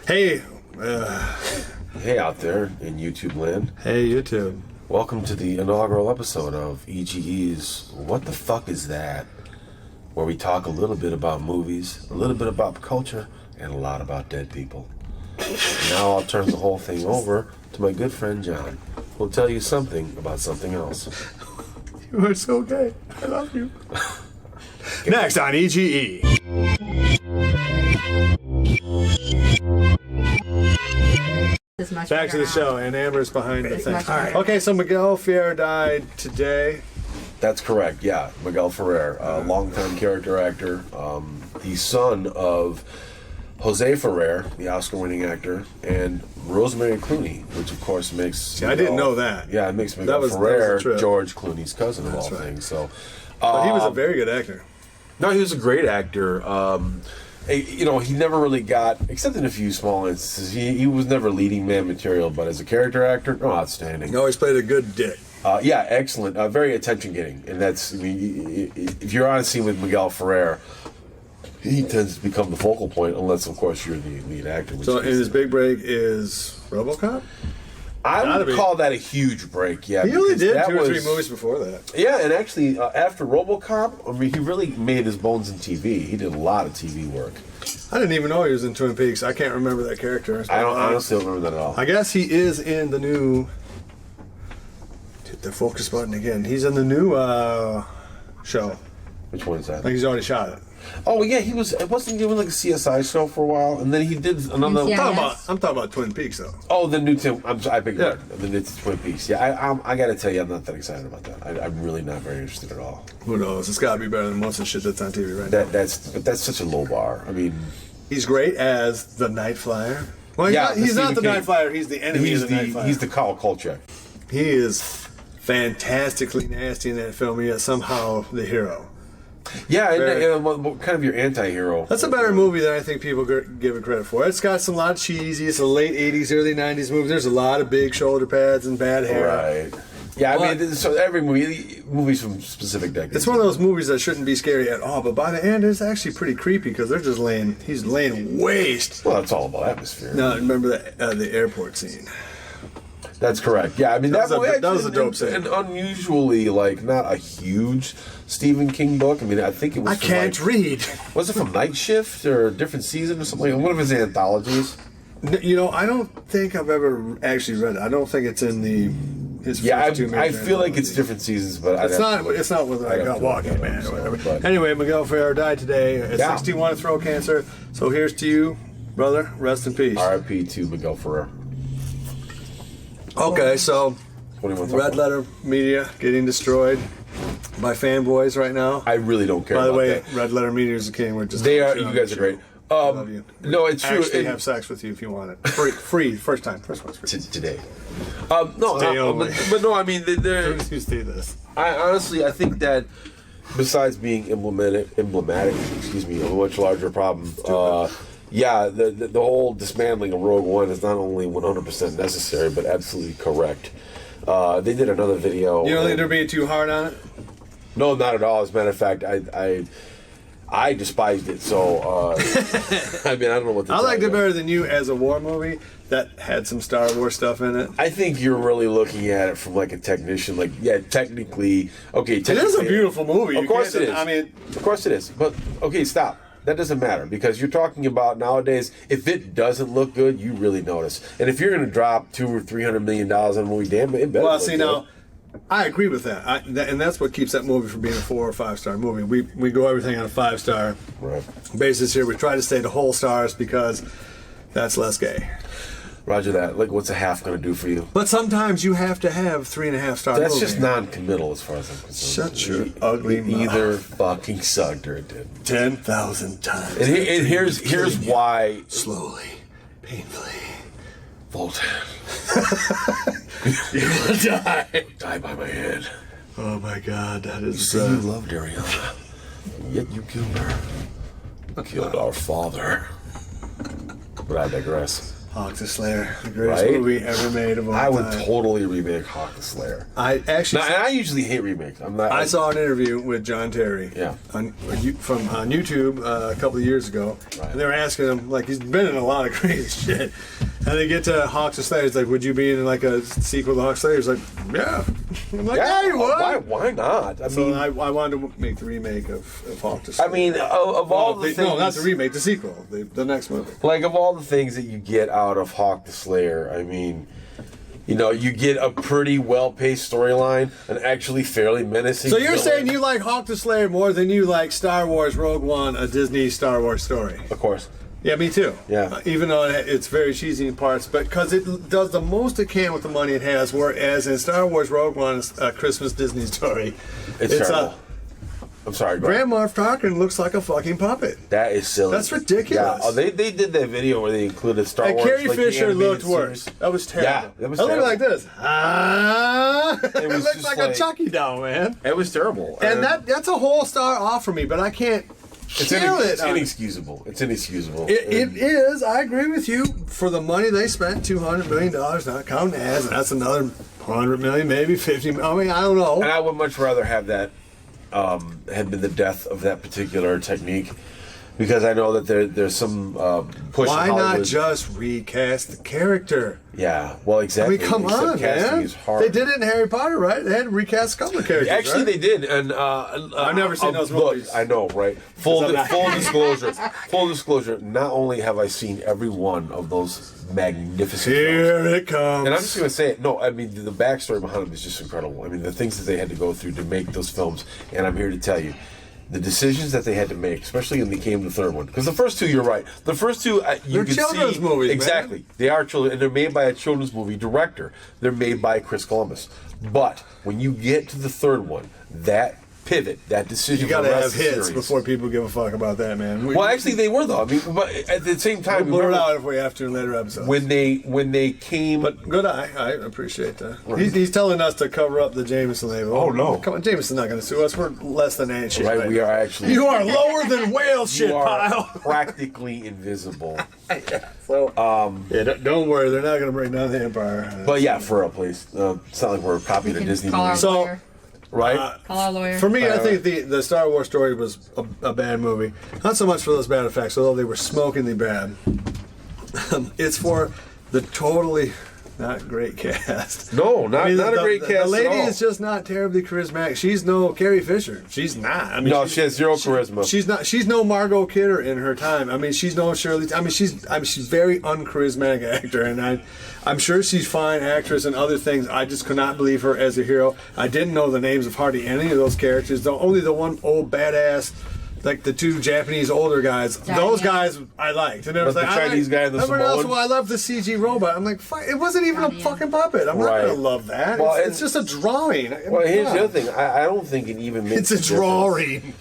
Hey. Hey out there in YouTube land. Hey, YouTube. Welcome to the inaugural episode of EGE's What the Fuck Is That? Where we talk a little bit about movies, a little bit about culture, and a lot about dead people. Now I'll turn the whole thing over to my good friend John, who'll tell you something about something else. You are so gay. I love you. Next on EGE. Back to the show, and Amber's behind the thing. All right. Okay, so Miguel Ferrer died today. That's correct, yeah. Miguel Ferrer, longtime character actor, the son of Jose Ferrer, the Oscar-winning actor, and Rosemary Clooney, which of course makes... See, I didn't know that. Yeah, it makes Miguel Ferrer George Clooney's cousin of all things. So, but he was a very good actor. No, he was a great actor. He never really got, except in a few small instances, he was never leading man material, but as a character actor, outstanding. He always played a good dick. Yeah, excellent. Very attention-getting. And that's, if you're on a scene with Miguel Ferrer, he tends to become the focal point, unless, of course, you're the lead actor. So, and his big break is RoboCop? I would call that a huge break, yeah. He only did two or three movies before that. Yeah, and actually, after RoboCop, he really made his bones in TV. He did a lot of TV work. I didn't even know he was in Twin Peaks. I can't remember that character. I honestly don't remember that at all. I guess he is in the new... Hit the focus button again. He's in the new show. Which one is that? I think he's already shot it. Oh yeah, wasn't he doing like a CSI show for a while, and then he did another. I'm talking about Twin Peaks though. Oh, the new Tim. I beg your pardon. The new Twin Peaks. Yeah, I got to tell you, I'm not that excited about that. I'm really not very interested at all. Who knows? It's got to be better than most of the shit that's on TV right now. That's such a low bar. I mean, he's great as the Night Flyer. Well, he's not the Night Flyer. He's the enemy of the Night Flyer. He's the Kyle Kolchak. He is fantastically nasty in that film. He is somehow the hero. Yeah, and kind of your anti-hero. That's a better movie than I think people give it credit for. It's got a lot of cheesy. It's a late 80s, early 90s movie. There's a lot of big shoulder pads and bad hair. Right. Yeah, so every movie's from specific decades. It's one of those movies that shouldn't be scary at all, but by the end, it's actually pretty creepy because they're just he's laying waste. Well, it's all about atmosphere. No, remember the airport scene. That's correct. Yeah, I mean that was a dope scene. And unusually, not a huge Stephen King book. I mean, I think it was. I can't read. Was it from Night Shift or a different season or something? One of his anthologies. I don't think I've ever actually read it. I don't think it's in his first two. I feel like it's different seasons, but it's not with Walking Man or whatever. But anyway, Miguel Ferrer died today at 61 of throat cancer. So here's to you, brother. Rest in peace. R.I.P. to Miguel Ferrer. Okay, so Red Letter Media getting destroyed by fanboys right now. I really don't care. By the way, Red Letter Media is the king. We're just you guys are great. I love you. No, it's true. Actually, have sex with you if you want it. Free, first time, first one's free. Today. But no, I mean they're. You see this? I think that besides being emblematic, of a much larger problem. The whole dismantling of Rogue One is not only 100% necessary, but absolutely correct. They did another video. You don't think they're being too hard on it? No, not at all. As a matter of fact, I despised it. So I don't know what to tell you. I liked it better than you as a war movie that had some Star Wars stuff in it. I think you're really looking at it from a technician. Technically, it is a beautiful movie. Of course it is. Of course it is. But okay, stop. That doesn't matter because you're talking about nowadays. If it doesn't look good, you really notice. And if you're going to drop $200 or $300 million on a movie, damn it better. Well, see now, I agree with that. And that's what keeps that movie from being a 4 or 5 star movie. We go everything on a 5-star basis here. We try to stay to whole stars because that's less gay. Roger that. What's a half going to do for you? But sometimes you have to have 3.5-star. That's just non-committal as far as I'm concerned. Shut your ugly mouth. Either fucking sucked or it did. 10,000 times. And here's why. Slowly, painfully. Voltaire. You will die. Die by my hand. Oh my God, that is. You say you loved Ariana, yet you killed her. Killed our father. But I digress. Hawk the Slayer, the greatest Right? movie ever made of all I would time. totally remake Hawk the Slayer. I actually, Now, and I usually hate remakes. I saw an interview with John Terry on YouTube a couple of years ago, and they were asking him, like, he's been in a lot of crazy shit, and they get to Hawk the Slayer. He's like, would you be in like a sequel to Hawk the Slayer? He's like, yeah. I'm like, yeah, you would. Why not? I So mean, I wanted to make the remake of Hawk the Slayer. I mean, of all the things, no, not the remake, the sequel, the next movie. like of all the things that you get out of Hawk the Slayer, I mean, you know, you get a pretty well-paced storyline, an actually fairly menacing. So you're villain. saying you like Hawk the Slayer more than you like Star Wars Rogue One, a Disney Star Wars story? Of course. Yeah, me too. Yeah. Even though it's very cheesy in parts, but because it does the most it can with the money it has, whereas in Star Wars Rogue One, a Christmas Disney story, It's terrible. I'm sorry, go ahead. Grand Moff Tarkin looks like a fucking puppet. That is silly. That's ridiculous. Yeah. Oh, they did that video where they included Star And Wars. Carrie like, the Fisher animated looked worse. series. That was terrible. Yeah, that was It looked terrible. like this. It was looks just like like- a Chucky doll, man. It was terrible. And that's a whole star off for me, but I can't kill it. It's inexcusable. It's inexcusable. It is. I agree with you. For the money they spent, $200 million, not counting ads, and that's another 100 million, maybe 50 million. I mean, I don't know. And I would much rather have that had been the death of that particular technique, because I know that there's some push. Why in Hollywood. not just recast the character? Yeah, well, exactly. I mean, come Except on, casting man. is hard. They did it in Harry Potter, right? They had to recast a couple of characters. Actually, right? they did, and I've never seen those movies. I know, right? Full disclosure. Full disclosure. Not only have I seen every one of those magnificent films, Here it comes. and I'm just going to say it. No, I mean, the backstory behind them is just incredible. I mean, the things that they had to go through to make those films, and I'm here to tell you, the decisions that they had to make, especially when they came to the third one. Because the first two, you're right. The first two, you They're can children's see movies, exactly. man. They are children, and they're made by a children's movie director. They're made by Chris Columbus. But when you get to the third one, that pivot, that decision, You got to for the have rest of the hits series- before people give a fuck about that, man. Well, actually, they were though. I mean, but at the same time, We'll blur it remember, out if we have to in later episodes. when they came. But good eye. I appreciate that. He's telling us to cover up the Jameson label. Oh, no. Come on, Jameson's not going to sue us. We're less than ant shit. right, we are actually. You are lower than whale shit, you are pile. practically invisible. So, don't worry. They're not going to bring down the Empire. But yeah, for real, please. It's not like we're copying a Disney Call our movie, So- lawyer. right? Call our lawyer. For me, I think the Star Wars story was a bad movie. Not so much for those bad effects, although they were smokingly bad. It's for the totally not great cast. No, not a great cast The lady at all. is just not terribly charismatic. She's no Carrie Fisher. She's not. I mean, No, she has zero charisma. She's not. She's no Margot Kidder in her time. I mean, she's no Shirley. I mean, she's very uncharismatic actor, and I'm sure she's fine actress and other things. I just could not believe her as a hero. I didn't know the names of hardly any of those characters. Only the one old badass. Like the two Japanese older guys, those guys I liked, and it was But like the Chinese guy and the everyone else, Samoan? well, I love the CG robot. I'm like, fuck, it wasn't even a fucking puppet. I'm Right. not gonna love that. Well, It's just a drawing. Well, here's the God. other thing. I don't think it even makes It's a drawing.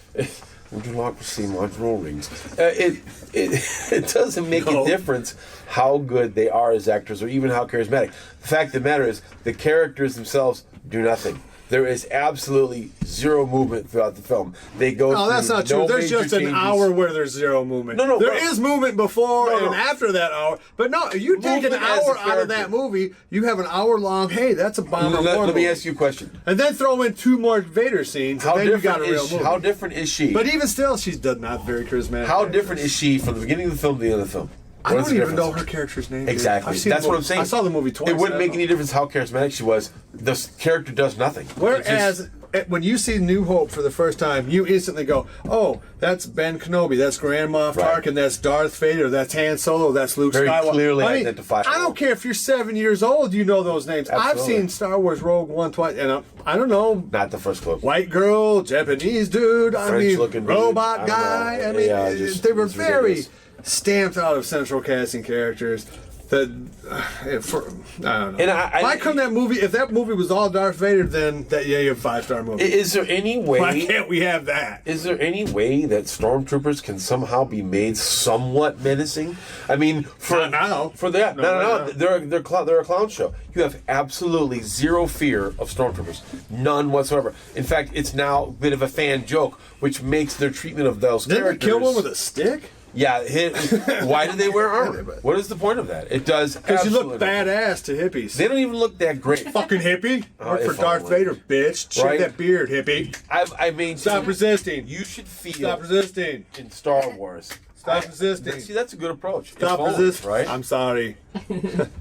Democracy, my drawings. It doesn't make No. a difference how good they are as actors or even how charismatic. The fact of the matter is, the characters themselves do nothing. There is absolutely zero movement throughout the film. They go. No, that's through not true. no There's major just an changes. hour where there's zero movement. No, There but- is movement before No, no. and after that hour. But no, you take an Movement as a hour out of that character. movie, you have an hour long. Hey, that's a bomber. Let me ask you a question. And then throw in 2 more Vader scenes, and How then you got different a real is movie. how different is she? But even still, she's not very charismatic. How actress. different is she from the beginning of the film to the end of the film? I What is don't the even know difference? her character's name. dude. Exactly. I've seen That's the what movie. I'm saying. I saw the movie twice. It wouldn't I make don't any difference how charismatic she was. This character does nothing. Whereas when you see New Hope for the first time, you instantly go, "Oh, that's Ben Kenobi, that's Grand Moff Right. Tarkin, that's Darth Vader, that's Han Solo, that's Luke Very Skywalker." clearly I mean, identifiable. I don't care if you're 7 years old, you know those names. I've Absolutely. seen Star Wars Rogue One twice, and I don't know. Not the first clip. White girl, Japanese dude, I mean, French-looking dude, robot I don't guy. know. I mean, Yeah, just- they were it's very ridiculous. stamped out of central casting characters. That I don't know. And Why couldn't that movie? If that movie was all Darth Vader, then you have 5-star movie. Is there any way? Why can't we have that? Is there any way that stormtroopers can somehow be made somewhat menacing? I mean, Not now. For that, No, no. right now. They're a clown show. You have absolutely zero fear of stormtroopers, none whatsoever. In fact, it's now a bit of a fan joke, which makes their treatment of those Didn't they characters. kill one with a stick? Yeah, why do they wear armor? What is the point of that? It does because you look badass to hippies. They don't even look that great. Fucking hippie. Work for Darth Vader, bitch. Shave that beard, hippie. I mean, stop resisting. You should feel. Stop resisting. In Star Wars. Stop resisting. See, that's a good approach. Stop resisting. Right? I'm sorry.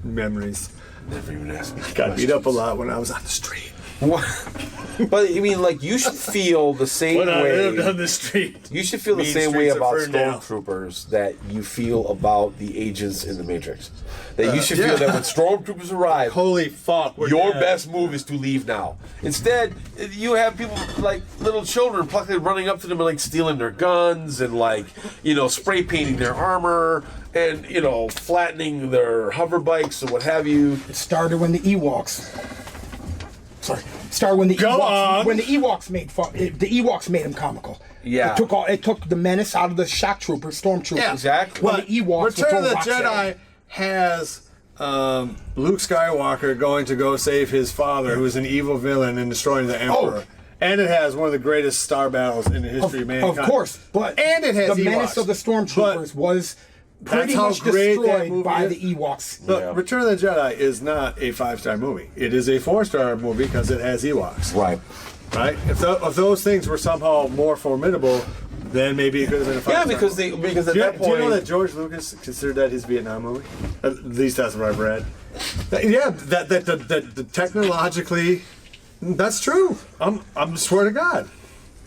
Memories. Never even asked me. I got beat up a lot when I was on the street. What? But I mean, like, you should feel the same when way. I lived on the street. You should feel the same way about stormtroopers that you feel about the agents in the Matrix. That you should feel that when stormtroopers arrive, holy fuck, your best move is to leave now. Instead, you have people like little children pluckily running up to them and like stealing their guns and like, you know, spray painting their armor and, you know, flattening their hover bikes or what have you. It started when the Ewoks. Started when the Ewoks made fun. The Ewoks made him comical. Yeah, it took the menace out of the shock troopers, stormtroopers. Yeah, exactly. When the Ewoks Return of the Jedi has Luke Skywalker going to go save his father, who is an evil villain, and destroying the Emperor. And it has one of the greatest star battles in the history of mankind. Of course, but and it has the Ewoks. menace of the stormtroopers was pretty much destroyed by the Ewoks. Look, Return of the Jedi is not a 5-star movie. It is a 4-star movie because it has Ewoks. Right. Right? If those things were somehow more formidable, then maybe it could have been a 5-star because at that point... Do you know that George Lucas considered that his Vietnam movie? At least that's what I've read. Yeah, that technologically, that's true. I'm swear to God.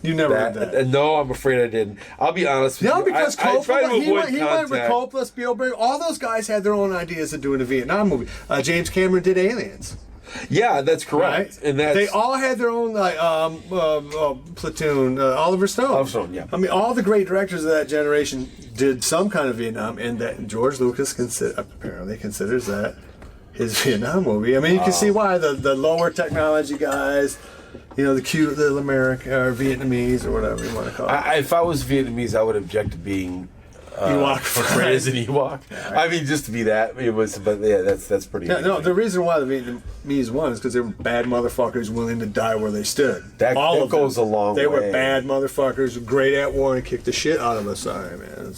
You never read that. No, I'm afraid I didn't. I'll be honest with you. No, because Coppola, he went with contact. Coppola, Spielberg. All those guys had their own ideas of doing a Vietnam movie. James Cameron did Aliens. Yeah, that's correct. Right? And they all had their own Platoon. Oliver Stone. Oliver Stone, yeah. I mean, all the great directors of that generation did some kind of Vietnam, and that George Lucas apparently considers that his Vietnam movie. I mean, you can see why the lower technology guys. You know, the cute little American or Vietnamese or whatever you want to call it. If I was Vietnamese, I would object to being Ewok portrayed as an Ewok. I mean, just to be that. It was, but yeah, that's pretty. Yeah, no, the reason why the Vietnamese won is because they were bad motherfuckers willing to die where they stood. That goes a long way. They were bad motherfuckers, great at war, and kicked the shit out of us. Sorry, man.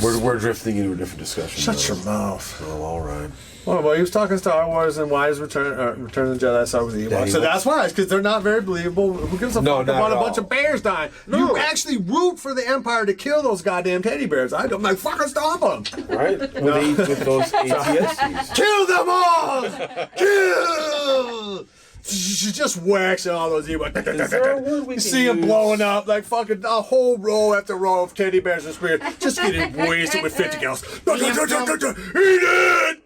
We're drifting into a different discussion. Shut your mouth. Oh, all right. Well, he was talking Star Wars and why is Return of the Jedi started with the Ewoks. So that's why, because they're not very believable. Who gives a fuck about a bunch of bears dying? No. You actually root for the Empire to kill those goddamn teddy bears. I don't like fucking stop them. Right? With those ATSTs. Kill them all! Kill! Just waxing all those Ewoks. You see them blowing up like fucking a whole row after row of teddy bears and spears, just getting wasted with 50 gals. Eat it!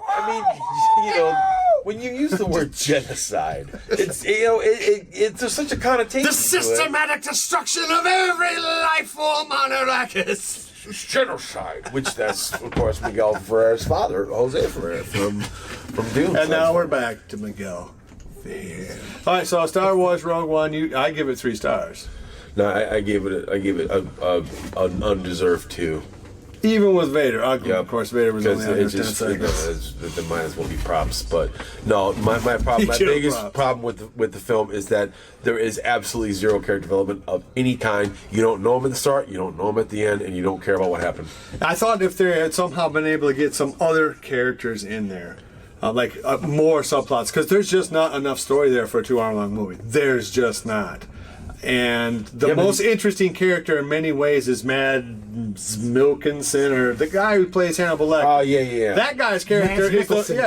I mean, you know, when you use the word genocide, it's it's just such a connotation. The systematic destruction of every life form on Arrakis. Genocide, which that's of course Miguel Ferrer's father, Jose Ferrer from Dune. And now we're back to Miguel. All right, so Star Wars Rogue One, I give it 3 stars. No, I gave it an undeserved 2. Even with Vader, of course, Vader was only under 10 seconds. There might as well be props, but no, my biggest problem with the film is that there is absolutely zero character development of any kind. You don't know him at the start, you don't know him at the end, and you don't care about what happened. I thought if they had somehow been able to get some other characters in there, more subplots, because there's just not enough story there for a 2-hour-long movie. There's just not. And the most interesting character in many ways is Mads Mikkelsen, or the guy who plays Hannibal Lecter. Oh, yeah. That guy's character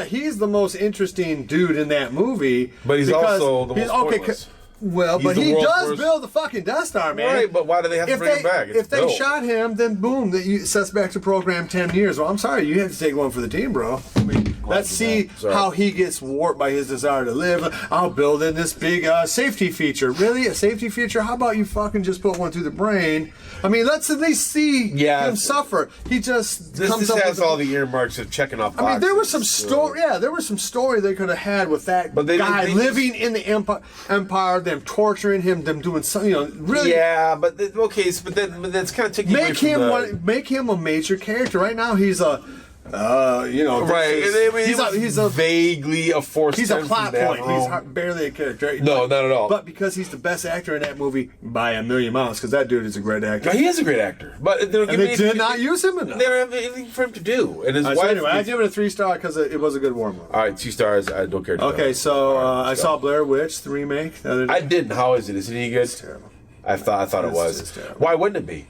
he's the most interesting dude in that movie. But he's also the most pointless. Well, but he does build the fucking Death Star, man. Right, but why do they have to bring him back? If they shot him, then boom, that sets back to program 10 years. Well, I'm sorry, you have to take one for the team, bro. I mean, let's see how he gets warped by his desire to live. I'll build in this big safety feature. Really? A safety feature? How about you fucking just put one through the brain? I mean, let's at least see him suffer. He just this has all the earmarks of checking off boxes. I mean, there was some story. Yeah, there was some story they could have had with that guy living in the empire, them torturing him, them doing something. Really. Yeah, but that's kind of taking away from make him a major character. Right now, he's a Right. He's a vaguely a force. He's a plot point. He's barely a character. No, not at all. But because he's the best actor in that movie by a million miles, because that dude is a great actor. He is a great actor. But they did not use him enough. They don't have anything for him to do. And his wife. So anyway, I give it a 3-star because it was a good warm up. All right, 2 stars. I don't care. Okay, so I saw Blair Witch, the remake. The other day. I didn't. How is it? Is it any good? It's terrible. I thought it was. It's terrible. Why wouldn't it be?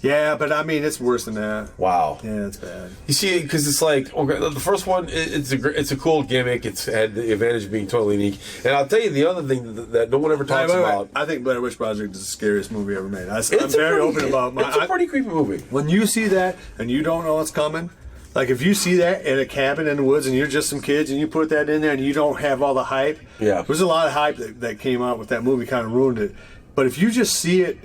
Yeah, but I mean, it's worse than that. Wow. Yeah, it's bad. You see, because it's like, okay, the first one, it's a cool gimmick. It's had the advantage of being totally unique. And I'll tell you the other thing that no one ever talks about. I think Blair Witch Project is the scariest movie ever made. I'm very open about my. It's a pretty creepy movie. When you see that and you don't know what's coming, like if you see that in a cabin in the woods and you're just some kids and you put that in there and you don't have all the hype. Yeah. There's a lot of hype that came out with that movie, kind of ruined it. But if you just see it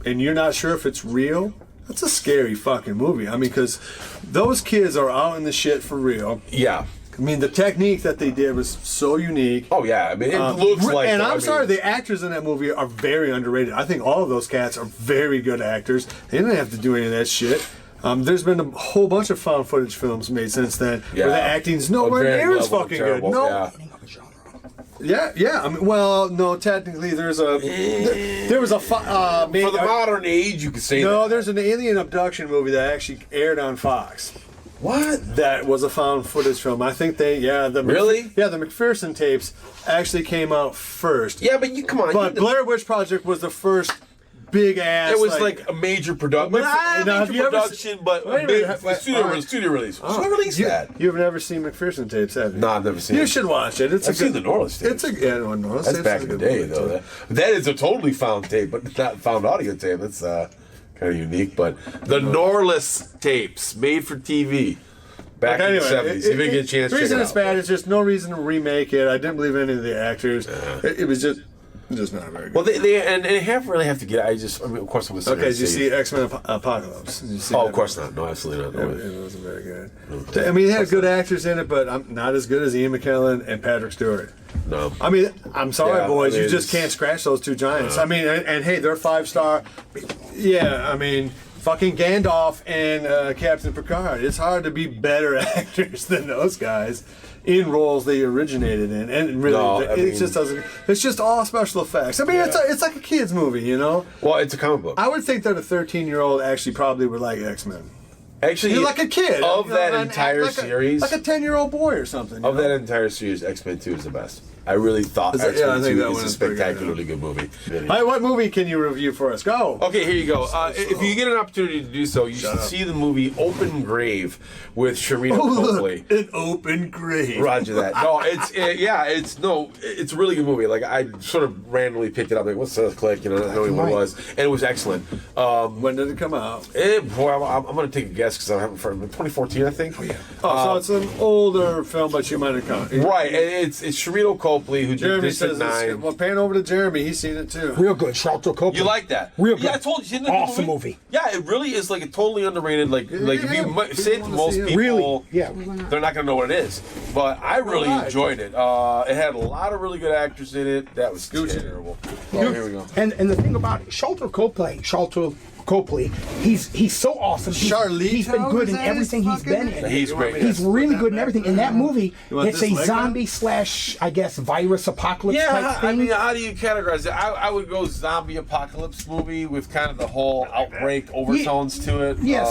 and you're not sure if it's real, that's a scary fucking movie. I mean, because those kids are out in the shit for real. Yeah. I mean, the technique that they did was so unique. Oh, yeah. I mean, it looks like... And I'm sorry, the actors in that movie are very underrated. I think all of those cats are very good actors. They didn't have to do any of that shit. There's been a whole bunch of found footage films made since then where the acting's nowhere near as fucking good. No. Yeah. I mean, well, no. Technically, there was a for the modern age, you could say that. There's an alien abduction movie that actually aired on Fox. What? That was a found footage film. I think the McPherson tapes actually came out first. Yeah, but come on. But Blair Witch Project was the first big ass. It was like a major production. Studio release. Who released that? You've never seen McPherson tapes, have you? No, I've never seen it. You should watch it. I've seen the Norlis tapes. That's back in the day, though. That is a totally found tape, but not found audio tape. That's kind of unique. But the Norlis tapes, made for TV. Back in the 70s. If you get a chance, the reason it's bad is just no reason to remake it. I didn't believe any of the actors. It was just not very good. Well, they really have to get. I mean, of course, I'm going to say. Okay, did you see X-Men Apocalypse? Of course not. No, absolutely not. No, it wasn't very good. Okay. I mean, it had good actors in it, but not as good as Ian McKellen and Patrick Stewart. No. I mean, I'm sorry, boys. You just can't scratch those two giants. I mean, and hey, they're 5-star. Yeah, I mean, fucking Gandalf and Captain Picard. It's hard to be better actors than those guys in roles they originated in, and really, it just doesn't. It's just all special effects. I mean, it's like a kids movie, you know. Well, it's a comic book. I would think that a 13-year-old actually probably would like X-Men. Actually, you're like a kid of that entire series, like a 10-year-old boy or something. Of that entire series, X-Men 2 is the best. I really thought X-Men 2 is a spectacularly good movie. All right, what movie can you review for us? Go. Okay, here you go. If you get an opportunity to do so, you should see the movie Open Grave with Sharina Copley. An open grave. Roger that. No, it's a really good movie. Like, I sort of randomly picked it up. Like, what's this? Click, not knowing what it was, and it was excellent. When did it come out? I'm going to take a guess because I haven't heard it. 2014, I think. Oh yeah. So it's an older film, but you might have come. Right, and it's Sharina Copley who Jeremy did District 9. Well, pan over to Jeremy. He's seen it too. Real good. Sharlto Copley. You like that? Real good. Yeah, I told you. Awesome movie. Yeah, it really is like a totally underrated. Like if you say it to most people, they're not going to know what it is. But I really enjoyed it. It had a lot of really good actors in it. That was terrible. Oh, here we go. And the thing about it, Sharlto Copley, he's so awesome. He's been good in everything he's been in. He's great. He's really good in everything. In that movie, it's a zombie / I guess virus apocalypse type thing. I mean, how do you categorize it? I would go zombie apocalypse movie with kind of the whole outbreak overtones to it. Yeah,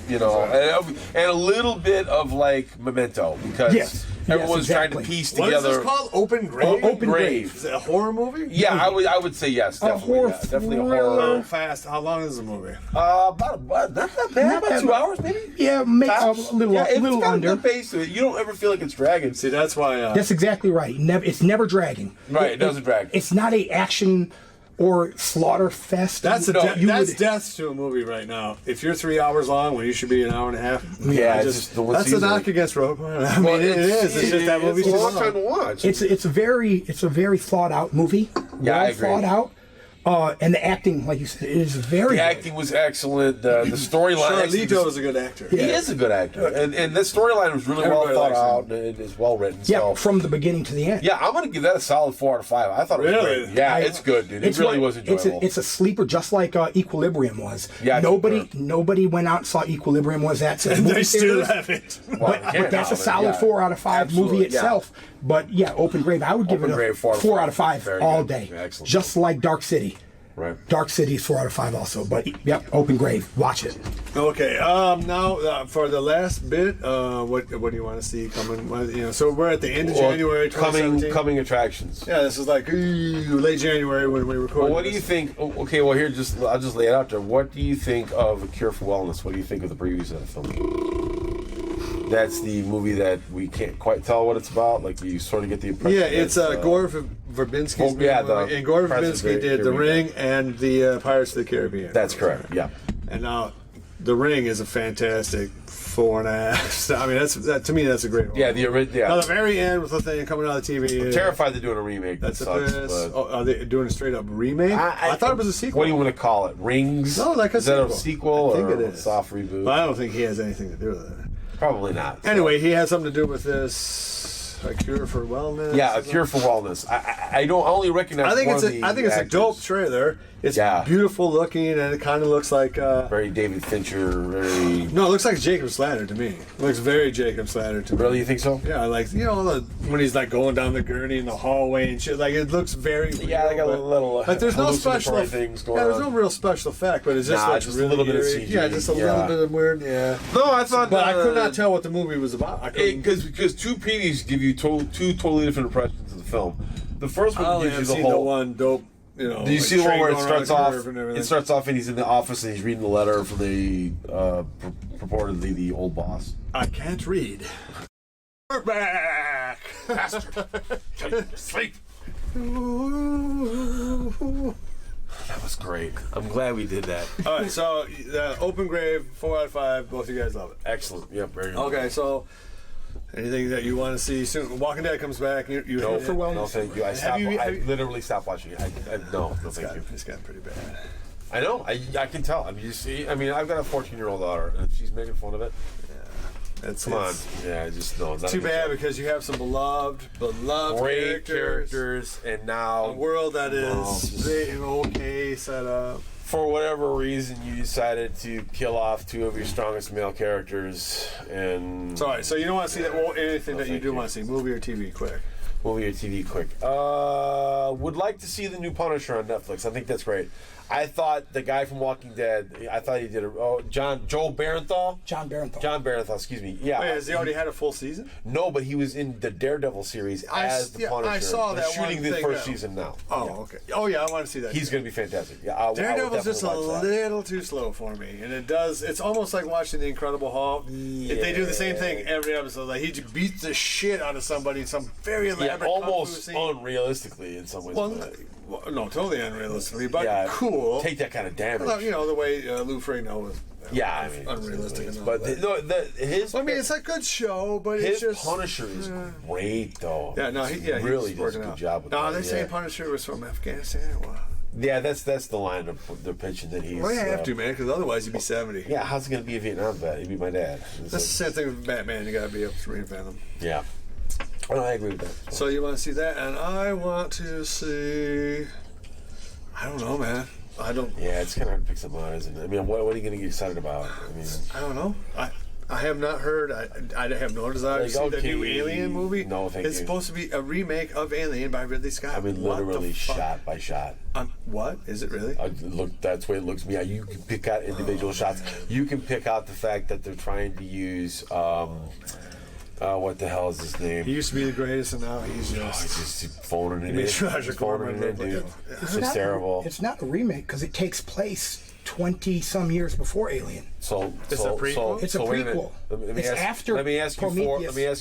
and a little bit of like Memento because everyone's trying to piece together. What is this called? Open Grave? Open Grave. Is it a horror movie? Yeah, I would say yes. Definitely, definitely a horror. Fast. How long is the movie? About 2 hours, maybe. Yeah, a little under. Good pace to it. You don't ever feel like it's dragging. See, that's why. That's exactly right. It's never dragging. Right, it doesn't drag. It's not a action or slaughter fest. That's death to a movie right now. If you're 3 hours long when you should be an hour and a half, that's a knock against Rogue One. I mean, it is. It's just that movie's a long time to watch. It's a very thought out movie. Yeah, I agree. Thought out. And the acting, like you said, is very The good. acting was excellent. The storyline. Charlito is a good actor. He is a good actor, and the storyline was really Everybody well thought likes out and it's well written. Yeah, So. from the beginning to the end. Yeah, I'm gonna give that a solid 4 out of 5. I thought it was Really? great. Yeah, it's good, dude. It really was enjoyable. It's a sleeper, just like Equilibrium was. Yeah, nobody went out and saw Equilibrium. Was that And movie they still theaters. haven't. But that's a solid 4 out of 5 movie itself. But yeah, Open Grave, I would give Open it a Grave, 4 out of 5 Very all good. day. Excellent. Just like Dark City. Right. Dark City is 4 out of 5 also. But yep, Open Grave, watch it. Okay. Now for the last bit, what do you want to see coming? So we're at the end of January 2017. Coming attractions. Yeah, this is like late January when we record. Well, what do you think? Okay, well here, I'll just lay it out there. What do you think of A Cure for Wellness? What do you think of the previews of the film? That's the movie that we can't quite tell what it's about. Like you sort of get the impression. Yeah, it's Gore Verbinski's movie. And Gore Verbinski did The Ring and the Pirates of the Caribbean. That's correct. Yeah. And now, The Ring is a fantastic 4.5. I mean, to me, that's a great one. Yeah, Now, the very end with the thing coming out of the TV. I'm terrified they're doing a remake. That's sucks, a but are they doing a straight up remake? I thought it was a sequel. What do you want to call it? Rings? No, like a is sequel. That a sequel I think or it is. a soft reboot? But I don't think he has anything to do with it. Probably not. Anyway, he has something to do with this. A Cure for Wellness. Yeah, A Cure for Wellness. I only recognize. I think one it's of the I think it's actors. a dope trailer. It's beautiful looking, and it kind of looks like very David Fincher. Very. No, it looks like Jacob Slatter to me. It looks very Jacob Slatter to me. Really, you think so? Yeah, like when he's like going down the gurney in the hallway and shit. Like it looks very. Yeah, like a little. Like there's no special things going there's on. no real special effect, but it's just Nah, like just really a little bit of eerie. CG. Yeah, just a little bit of weird. Yeah. No, I thought. But I could not tell what the movie was about. Because two previews give you two totally different impressions of the film. The first one gives you the whole. The one dope. Do you see the one where it starts off? It starts off and he's in the office and he's reading the letter from the purportedly the old boss. I can't read. We're back. Bastard. Sleep. That was great. I'm glad we did that. All right, so Open Grave, 4 out of 5. Both of you guys love it. Excellent. Yep. Very good. Okay, so anything that you want to see soon? Walking Dead comes back. You no, for wellness. No, thank you. I literally stopped watching it. No, thank you. It's gotten pretty bad. I know. I can tell. I mean, you see. I mean, I've got a 14-year-old daughter, and if she's making fun of it. Come on. Yeah, I just no. Too bad because you have some beloved great characters, and now a world that is okay set up. For whatever reason, you decided to kill off 2 of your strongest male characters, and sorry. So you don't want to see that? Well, anything that you do want to see, movie or TV, quick. Movie or TV, quick. Would like to see the new Punisher on Netflix. I think that's great. I thought the guy from Walking Dead. I thought he did Joel Barenthal. John Barenthal. John Barenthal. Excuse me. Yeah. Wait, has he already had a full season? No, but he was in the Daredevil series as the Punisher. I saw that. They're shooting the first season now. Oh, okay. Oh, yeah, I want to see that. He's going to be fantastic. Yeah, Daredevil's just a little too slow for me, and it's almost like watching The Incredible Hulk. Yeah. If they do the same thing every episode, like he beats the shit out of somebody in some very elaborate almost unrealistically in some ways. Well, no, totally unrealistically, but cool. Take that kind of damage. Well, the way Lou Ferrigno was. Unrealistic enough. But his. I mean, it's a good show, but his it's just Punisher is great, though. Yeah, no, he really he's does a working good out. job with no, that. they say Punisher was from Afghanistan or what? Yeah, that's the line they're pitching that he's. Well, you have to, man, because otherwise you'd be 70. Yeah, how's he going to be a Vietnam vet? He'd be my dad. That's the same thing with Batman. You got to be able to reinvent them. Yeah. Oh, I agree with that. So you want to see that, and I want to see. I don't know, man. I don't. Yeah, it's kind of hard to pick something out, isn't it? I mean, what are you going to get excited about? I mean, I don't know. I have not heard. I have no desire to see the new Alien movie. No, thank you. It's supposed to be a remake of Alien by Ridley Scott. I mean, literally shot by shot. What is it really? Look, that's the way it looks to me. You can pick out individual shots. You can pick out the fact that they're trying to use. What the hell is his name? He used to be the greatest, and now he's just phoning it in. He's phoning it in, dude. It's just terrible. It's not a remake because it takes place 20-some years before Alien. It's a prequel. It's a prequel. It's after. Let me ask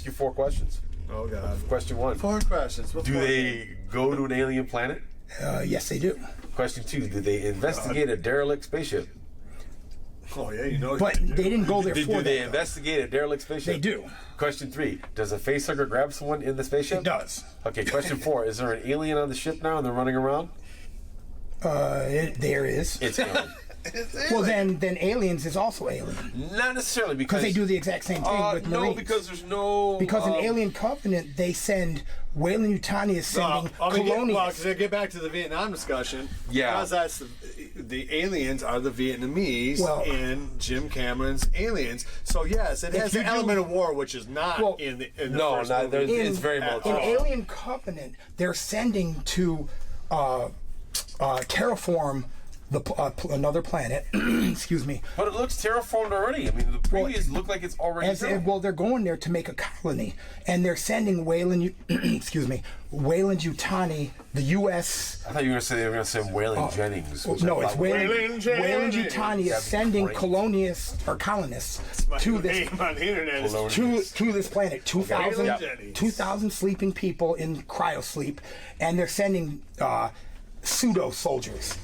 you 4 questions. Oh God. Question 1. 4 questions. Do they go to an alien planet? Yes, they do. Question 2. Did they investigate a derelict spaceship? Oh yeah, you know. But they didn't go there for that. Do they investigate a derelict spaceship? They do. Question 3. Does a facehugger grab someone in the spaceship? It does. Okay, question 4. Is there an alien on the ship now and they're running around? There is. It's alien. Well, then Aliens is also Alien. Not necessarily because they do the exact same thing with no, Marines. because there's no. Because in Alien Covenant, they send Weyland-Yutani is sending colonials. To get back to the Vietnam discussion, Yeah. because that's the aliens are the Vietnamese in Jim Cameron's Aliens. So yes, it has an element of war, which is not in the first movie. It's very much in Alien Covenant. They're sending to terraform another planet. Excuse me. But it looks terraformed already. I mean, the previous look like it's already. They're going there to make a colony, and they're sending Weyland-Yutani, the U.S. I thought you were going to say Waylon Jennings. No, it's Weyland-Yutani is sending colonists to this on the internet. To this planet. 2,000 sleeping people in cryosleep, and they're sending pseudo soldiers.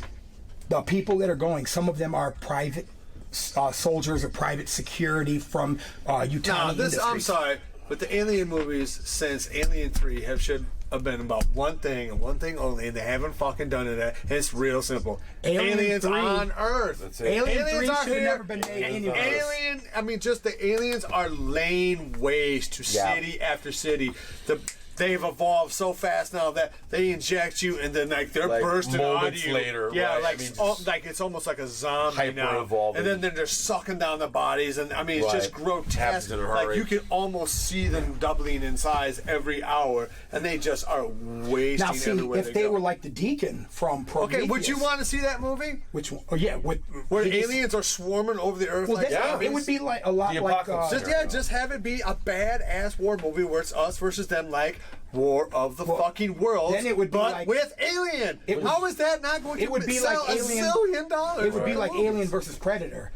The people that are going, some of them are private soldiers or private security from Yutani Industries. I'm sorry, but the Alien movies since Alien 3 should have been about one thing and one thing only, and they haven't fucking done it. And it's real simple. Aliens 3, on Earth. That's it. Alien 3 should have never been made anyway. Just the aliens are laying waste to city after city. They've evolved so fast now that they inject you and then they're bursting out of you. Later, yeah, right? Like it's almost like a zombie now. And then they're just sucking down the bodies, and it's just grotesque. Like you can almost see them doubling in size every hour, and they just are wasting. Now, see, if they were like the Deacon from Prometheus. Okay, would you want to see that movie? Which one? Oh, yeah, where aliens are swarming over the Earth? Well, it would be like a lot like just have it be a badass war movie where it's us versus them, like War of the fucking Worlds. Then it would be like, with Alien. How is that not going to sell $1 zillion? It would be like Alien versus Predator.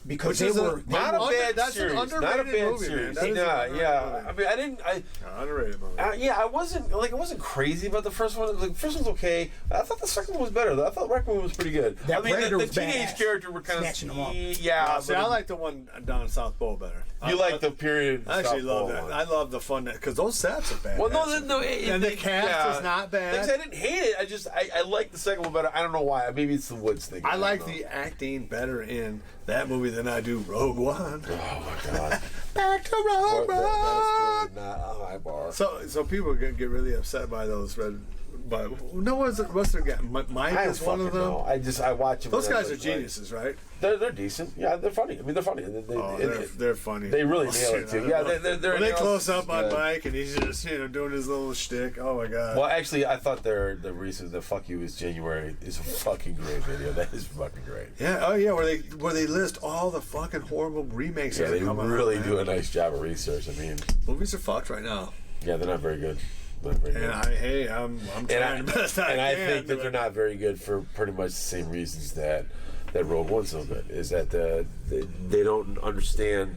Because Which they were not a bad series. Not a bad movie, series. Man. I mean, underrated movie. I wasn't crazy about the first one. The first one's okay. I thought the second one was better, though. I thought Requiem was pretty good. That the teenage character were kind of snatching them up. Yeah, I like the one down in South Pole better. You like the period? I actually love that. I love the fun because those sets are bad. Well, no, and the cast is not bad. I didn't hate it. I like the second one better. I don't know why. Maybe it's the Woods thing. I like the acting better in that movie than I do Rogue One. Oh my god! Back to Rogue One. That's really not a high bar. So people get really upset by those red. But no, what's their guy? Mike is one of them. Know. I watch them. Those guys are geniuses, right? They're decent. Yeah, they're funny. I mean, they're funny. They're funny. They really nail it too. Yeah, they're they close up on Mike and he's just doing his little shtick. Oh my god. Well, actually, I thought the recent "The Fuck You Is January" is a fucking great video. That is fucking great. Yeah. Oh yeah. Where they list all the fucking horrible remakes. Yeah, they really do a nice job of research. I mean, movies are fucked right now. Yeah, they're not very good. I'm trying the best I can. And I think that they're not very good for pretty much the same reasons that Rogue One's so good. Is that they don't understand.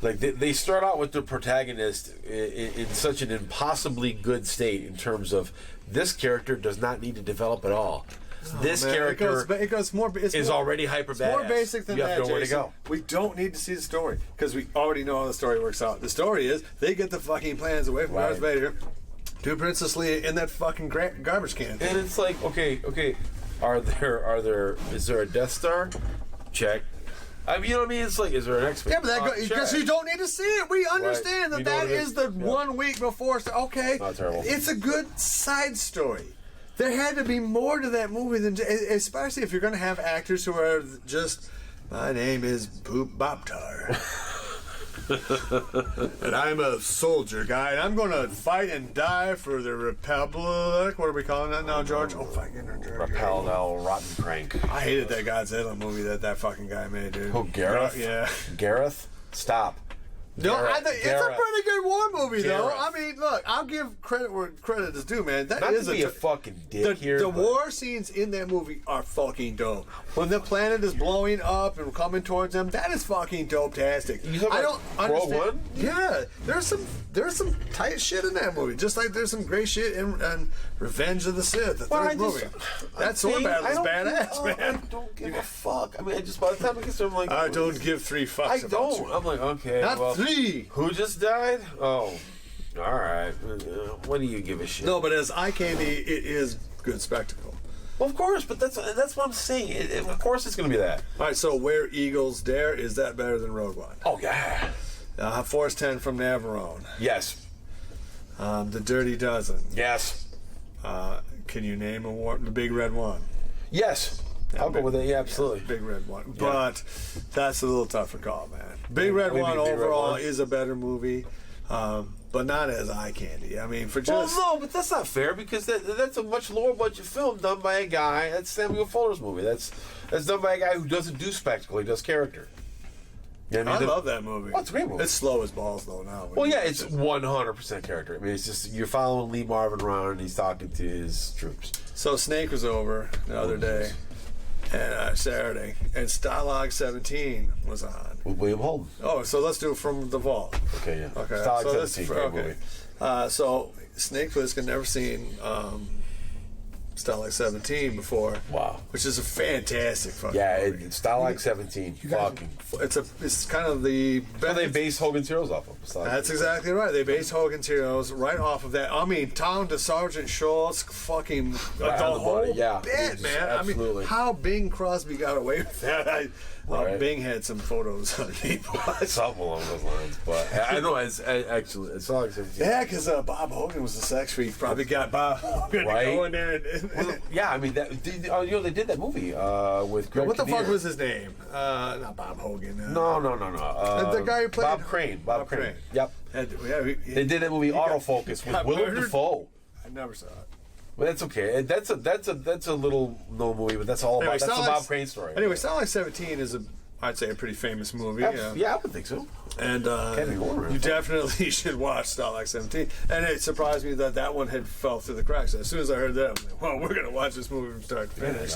Like they start out with the protagonist in such an impossibly good state in terms of this character does not need to develop at all. Character is already hyper badass. More basic than you have that, to know where to Jason. go. We don't need to see the story because we already know how the story works out. The story is they get the fucking plans away from Darth Vader to Princess Leia in that fucking garbage can. And it's like, okay, is there a Death Star? Check. I mean, you know what I mean? It's like, is there an X-Men? Yeah, but because you don't need to see it. We understand that is the 1 week before. Okay, not terrible. It's a good side story. There had to be more to that movie than, especially if you're going to have actors who are just, my name is Poop Boptar. And I'm a soldier guy, and I'm going to fight and die for the Republic. What are we calling that now, George? Oh, fucking Rappel L. Rotten Crank. I hated that Godzilla movie that fucking guy made, dude. Oh, Gareth? Yeah. Gareth? Stop. No, I think it's a pretty good war movie, though. I mean, look, I'll give credit where credit is due, man. That Not is to be a fucking dick here. The war scenes in that movie are fucking dope. When the planet is blowing up and coming towards them, that is fucking dope-tastic. I don't understand. Rogue One? Yeah, there's some tight shit in that movie. Just like there's some great shit in Revenge of the Sith, the third movie. That sword battle is badass, man. I don't give a fuck. I mean, by the time I get to, I'm like, I don't give 3 fucks. I don't. I'm like, okay, not 3. Who just died? Oh, all right. What do you give a shit? No, but as eye candy, it is good spectacle. Well, of course, but that's what I'm saying. Of course, it's going to be that. All right, so Where Eagles Dare, is that better than Rogue One? Oh yeah. Force 10 from Navarone. Yes. The Dirty Dozen. Yes. Can you name the Big Red One? Yes. I'll go with it. Yeah, absolutely. Big Red One. But that's a little tougher call, man. Big Red Maybe One Big Red overall One. is a better movie, but not as eye candy. I mean, for Well, just no, but that's not fair because that's a much lower budget film done by a guy. That's Samuel Fuller's movie. That's done by a guy who doesn't do spectacle. He does character. You know what I love that movie. Oh, it's a great movie. It's slow as balls though now. Well, yeah, it's 100% character. I mean, it's just you're following Lee Marvin around and he's talking to his troops. So Snake was over the other day, and Saturday, and Stalag 17 was on. With William Holden. Oh, so let's do it from the vault. Okay, yeah. Okay. Stalag so 17, great movie. So Snake Plissken never seen Stalag 17 before. Wow. Which is a fantastic fucking Yeah, movie. it's Stalag 17. Fucking. It's kind of the Well, they based Hogan's Heroes off of. Stalag That's 17. exactly right. They based Hogan's Heroes right off of that. I mean, Tom to Sergeant Schultz, fucking Right the on the whole body, yeah. bit, man. I Absolutely. mean, how Bing Crosby got away with that? Right. Bing had some photos on people. Something along those lines, but I know it's Stalag 17. Yeah, because Bob Hogan was a sex freak. Probably got Bob Hogan Right. to go in there. And Yeah, I mean, they did that movie with Greg what the fuck Kinnear. was his name? Not Bob Hogan. No. The guy who played Bob Crane. Bob Crane. Yep. They did that movie Autofocus with got Willem murdered? Dafoe. I never saw it. But that's okay. That's a little known movie, but that's all about. That's a Bob Crane story. Anyway, Stalag 17 is I'd say a pretty famous movie. Yeah, I would think so. And Can't ignore it. you definitely should watch Stalag 17. And it surprised me that one had fell through the cracks. As soon as I heard that, I'm like, well, we're going to watch this movie from start to finish.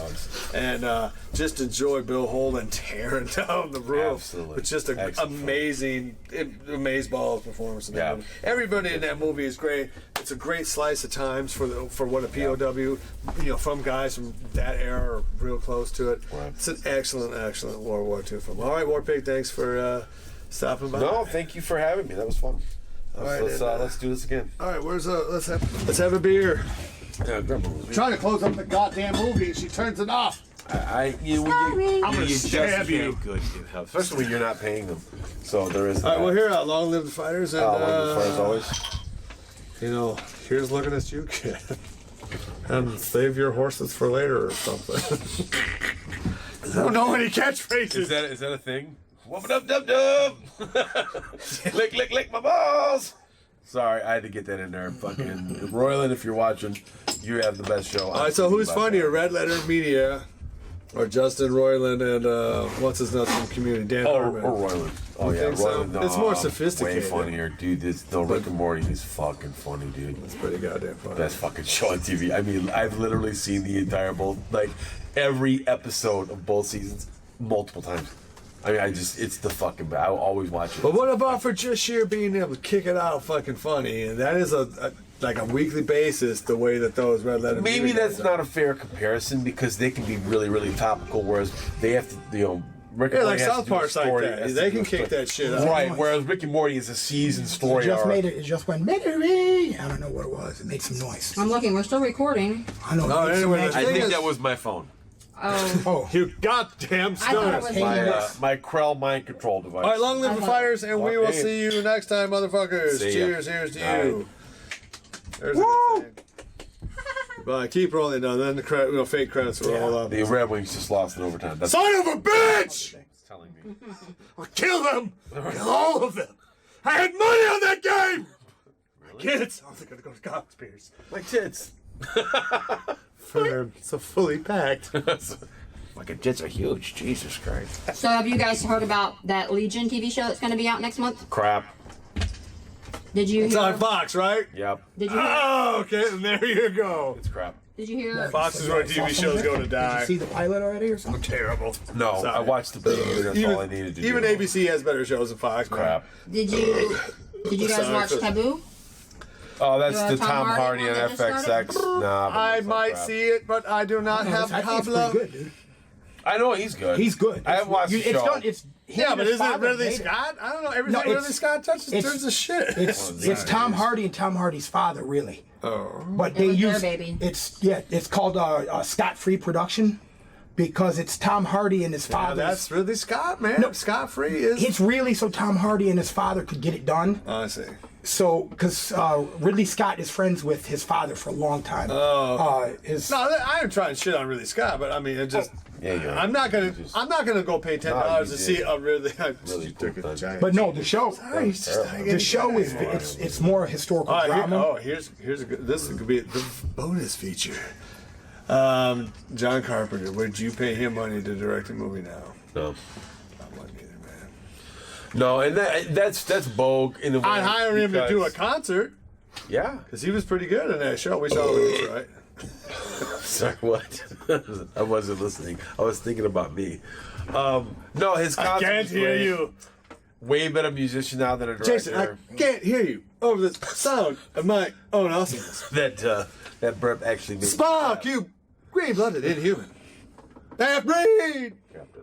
And just enjoy Bill Holden tearing down the roof. Absolutely. With just an amazing amazeballs performance in that movie. Everybody in that movie is great. It's a great slice of times for what a POW, from guys from that era or real close to it. Right. It's an excellent World War II film. All right, Warpig, thanks for stopping by. No, thank you for having me. That was fun. Let's do this again. All right, let's have a beer. Yeah, grab a Trying to close up the goddamn movie, and she turns it off. I'm gonna stab you. Good, especially when you're not paying them. So there is. All right, well here, long live the fighters, and as always. Here's looking at you, kid. And save your horses for later or something. I don't know any catchphrases. Is that a thing? Whoop up, dub dub. lick my balls. Sorry, I had to get that in there. Fucking Royland, if you're watching, you have the best show. All right, so who's funnier, Red Letter Media or Justin Roiland and what's his nuts from Community? Dan Harmon. Or Royland. Oh yeah, think so? Royland. No, It's more sophisticated. Way funnier, dude. Rick and Morty is fucking funny, dude. It's pretty goddamn funny. Best fucking show on TV. I mean, I've literally seen the entire every episode of both seasons multiple times. I mean, it's the fucking. I'll always watch it. But what about for just sheer being able to kick it out fucking funny? And that is a weekly basis, the way that those Red Letter Maybe Media that's guys not a fair comparison because they can be really, really topical, whereas they have to, Rick and Yeah, Morty like has South to do a Park's like story, that. has to They do can a kick story. that shit out. Right, whereas Rick and Morty is a season story arc. It just went Mary. I don't know what it was. It made some noise. I'm looking. We're still recording. I know. No, it made some anyway, noise. I think is- that was my phone. Oh, Oh, You goddamn I thought it stunner. was My Krell mind control device. All right, long live the fighters, and we will Hey. see you next time, motherfuckers. See ya. Cheers, here's to All you. There's a good saying. Goodbye. Keep rolling down. Then the fake credits will roll up. The Red Wings just lost in overtime. That's Son of a bitch! it's telling me. I'll kill them! Kill all of them! I had money on that game! My kids! Oh, they're gonna go to Cox Beers. My tits. Firm. So fully packed. Fucking tits are huge. Jesus Christ. so have you guys heard about that Legion TV show that's going to be out next month? Crap. Did you It's hear? on Fox, right? Yep. Did you hear? Oh, okay, and there you go. It's crap. Did you hear? Fox is where TV shows go to Did die. you see the pilot already or something? Terrible. No, Sorry. I watched the preview. That's all I needed to do. Even ABC has better shows than Fox. man. Crap. Did you guys Sorry watch for- Taboo? Oh, that's The the Tom Tom Hardy Hardy one on that just FXX. started? Nah, but I it's not might crap. see it, but I do not have I think it's Pablo. pretty good, dude. I know he's good. He's good. I haven't watched the It's show. done. It's Yeah, but his isn't it father Ridley made Scott? I don't know. Everything No, Ridley Scott touches it's- turns to shit. It's Tom Hardy and Tom Hardy's father, really. Oh. But It they was their use baby. It's called Scott-free production because it's Tom Hardy and his Yeah, father. that's Ridley Scott, man. No. Scott Free is. It's really so Tom Hardy and his father could get it done. Oh, I see. So, because Ridley Scott is friends with his father for a long time. Oh. His No, I am trying shit on Ridley Scott, but I mean, it just. Yeah, you're right. I'm not gonna. You just- I'm not gonna go pay $10 No, you to did. see a Ridley. Really You took a cool. giant. but no, the show. Sorry, he's just not The getting show it. is it's more historical All right, drama. here's a good. This could be the bonus feature. John Carpenter, would you pay him money to direct a movie now? No. I wouldn't either, man. No, and that's Vogue in a way. I'd hire him to do a because- concert Yeah. because he was pretty good in that show. We saw it in Detroit. Sorry, what? I wasn't listening. I was thinking about me. No, his concert Can't was hear great. you, Way better musician now than a director. Jason. I can't hear you over the sound of my own awesomeness. that burp actually made me Spock, laugh. you green-blooded inhuman, half-breed. Captain.